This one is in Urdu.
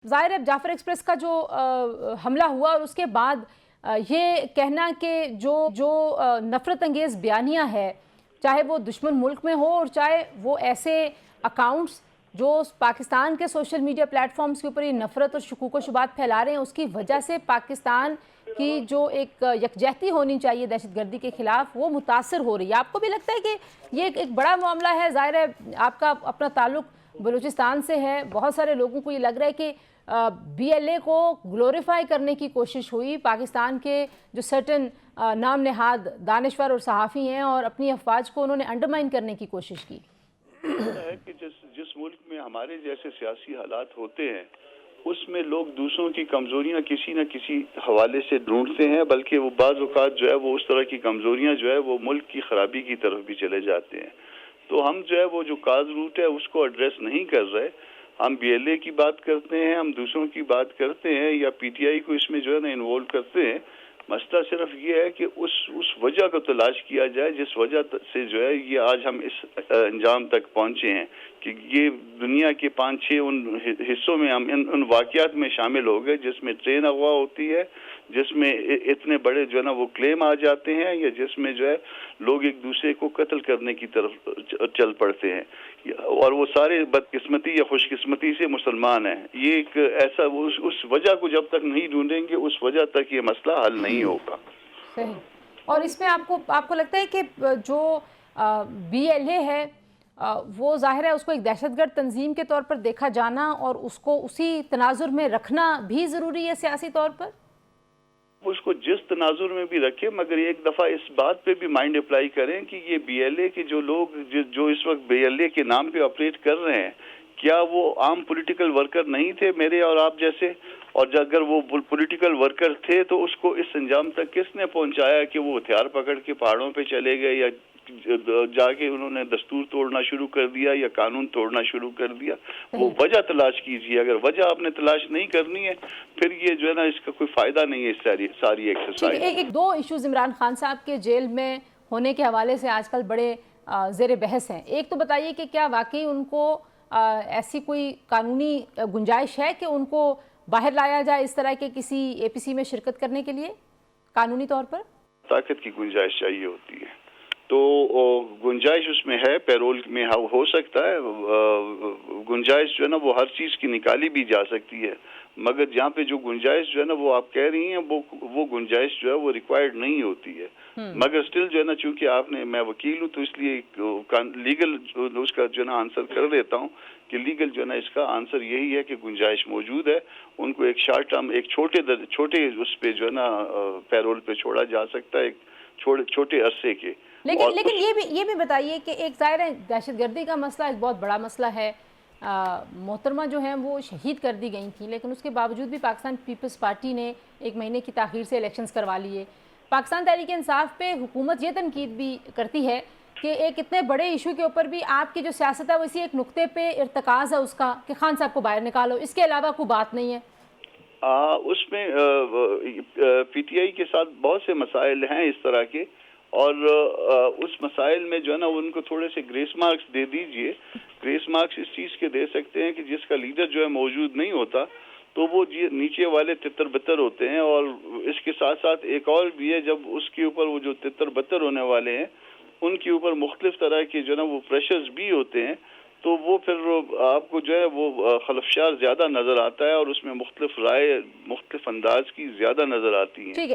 ظاہر ہے جعفر ایکسپریس کا جو حملہ ہوا اور اس کے بعد یہ کہنا کہ جو نفرت انگیز بیانیہ ہے، چاہے وہ دشمن ملک میں ہو اور چاہے وہ ایسے اکاؤنٹس جو پاکستان کے سوشل میڈیا پلیٹ فارمز کے اوپر یہ نفرت اور شکوک و شبہات پھیلا رہے ہیں، اس کی وجہ سے پاکستان کی جو ایک یکجہتی ہونی چاہیے دہشت گردی کے خلاف وہ متاثر ہو رہی ہے۔ آپ کو بھی لگتا ہے کہ یہ ایک بڑا معاملہ ہے؟ ظاہر ہے آپ کا اپنا تعلق بلوچستان سے ہے، بہت سارے لوگوں کو یہ لگ رہا ہے کہ بی ایل اے کو گلوریفائی کرنے کی کوشش ہوئی، پاکستان کے جو سرٹن نام نہاد دانشور اور صحافی ہیں اور اپنی افواج کو انہوں نے انڈرمائن کرنے کی کوشش کی۔ ہے کہ جس ملک میں ہمارے جیسے سیاسی حالات ہوتے ہیں اس میں لوگ دوسروں کی کمزوریاں کسی نہ کسی حوالے سے ڈھونڈتے ہیں، بلکہ وہ بعض اوقات جو ہے وہ اس طرح کی کمزوریاں جو ہے وہ ملک کی خرابی کی طرف بھی چلے جاتے ہیں۔ تو ہم جو ہے وہ جو کاز روٹ ہے اس کو ایڈریس نہیں کر رہے، ہم بی ایل اے کی بات کرتے ہیں، ہم دوسروں کی بات کرتے ہیں یا پی ٹی آئی کو اس میں جو ہے نا انوالو کرتے ہیں۔ مسئلہ صرف یہ ہے کہ اس وجہ کو تلاش کیا جائے جس وجہ سے جو ہے یہ آج ہم اس انجام تک پہنچے ہیں کہ یہ دنیا کے 5-6 ان حصوں میں ہم ان واقعات میں شامل ہو گئے جس میں ٹرین اغوا ہوتی ہے، جس میں اتنے بڑے جو ہے نا وہ کلیم آ جاتے ہیں، یا جس میں جو ہے لوگ ایک دوسرے کو قتل کرنے کی طرف چل پڑتے ہیں، اور وہ سارے بدقسمتی یا خوش قسمتی سے مسلمان ہیں۔ یہ ایک ایسا اس وجہ کو جب تک نہیں ڈھونڈیں گے اس وجہ تک یہ مسئلہ حل نہیں ہوگا۔ صحیح۔ اور اس میں آپ کو لگتا ہے کہ جو بی ایل اے ہے وہ ظاہر ہے اس کو ایک دہشت گرد تنظیم کے طور پر دیکھا جانا اور اس کو اسی تناظر میں رکھنا بھی ضروری ہے سیاسی طور پر؟ اس کو جس تناظر میں بھی رکھے، مگر ایک دفعہ اس بات پہ بھی مائنڈ اپلائی کریں کہ یہ بی ایل اے کے جو لوگ جو اس وقت بی ایل اے کے نام پہ آپریٹ کر رہے ہیں، کیا وہ عام پولیٹیکل ورکر نہیں تھے میرے اور آپ جیسے؟ اور اگر وہ پولیٹیکل ورکر تھے تو اس کو اس انجام تک کس نے پہنچایا کہ وہ ہتھیار پکڑ کے پہاڑوں پہ چلے گئے یا جا کے انہوں نے دستور توڑنا شروع کر دیا یا قانون توڑنا شروع کر دیا؟ وہ وجہ تلاش کیجیے۔ اگر وجہ آپ نے تلاش نہیں کرنی ہے پھر یہ جو ہے نا اس کا کوئی فائدہ نہیں ہے ساری ایکسرسائز۔ ایک دو ایشوز عمران خان صاحب کے جیل میں ہونے کے حوالے سے آج کل بڑے زیر بحث ہیں۔ ایک تو بتائیے کہ کیا واقعی ان کو ایسی کوئی قانونی گنجائش ہے کہ ان کو باہر لایا جائے اس طرح کے کسی اے پی سی میں شرکت کرنے کے لیے قانونی طور پر؟ طاقت کی گنجائش چاہیے ہوتی ہے، تو گنجائش اس میں ہے، پیرول میں ہو سکتا ہے، گنجائش جو ہے نا وہ ہر چیز کی نکالی بھی جا سکتی ہے، مگر جہاں پہ جو گنجائش جو ہے نا وہ آپ کہہ رہی ہیں وہ گنجائش جو ہے وہ ریکوائرڈ نہیں ہوتی ہے، مگر سٹل جو ہے نا چونکہ میں وکیل ہوں تو اس لیے لیگل اس کا جو ہے نا آنسر کر دیتا ہوں کہ لیگل جو ہے نا اس کا آنسر یہی ہے کہ گنجائش موجود ہے۔ ان کو ایک شارٹ ٹرم ایک چھوٹے اس پہ جو ہے نا پیرول پہ چھوڑا جا سکتا ہے، ایک چھوٹے عرصے کے۔ لیکن یہ بھی بتائیے کہ ایک ظاہر ہے دہشت گردی کا مسئلہ ایک بہت بڑا مسئلہ ہے، محترمہ جو ہیں وہ شہید کر دی گئی تھیں، لیکن اس کے باوجود بھی پاکستان پیپلز پارٹی نے 1 مہینے کی تاخیر سے الیکشنز کروا لیے۔ پاکستان تحریک انصاف پہ حکومت یہ تنقید بھی کرتی ہے کہ ایک اتنے بڑے ایشو کے اوپر بھی آپ کی جو سیاست ہے وہ اسی ایک نقطے پہ ارتکاز ہے اس کا کہ خان صاحب کو باہر نکالو، اس کے علاوہ کوئی بات نہیں ہے۔ اس میں پی ٹی آئی کے ساتھ بہت سے مسائل ہیں اس طرح کے، اور اس مسائل میں جو ہے نا ان کو تھوڑے سے گریس مارکس دے دیجئے۔ گریس مارکس اس چیز کے دے سکتے ہیں کہ جس کا لیڈر جو ہے موجود نہیں ہوتا تو وہ نیچے والے تتر بتر ہوتے ہیں، اور اس کے ساتھ ساتھ ایک اور بھی ہے، جب اس کے اوپر وہ جو تتر بتر ہونے والے ہیں ان کے اوپر مختلف طرح کے جو ہے نا وہ پریشرز بھی ہوتے ہیں، تو وہ پھر آپ کو جو ہے وہ خلفشار زیادہ نظر آتا ہے اور اس میں مختلف رائے مختلف انداز کی زیادہ نظر آتی ہیں۔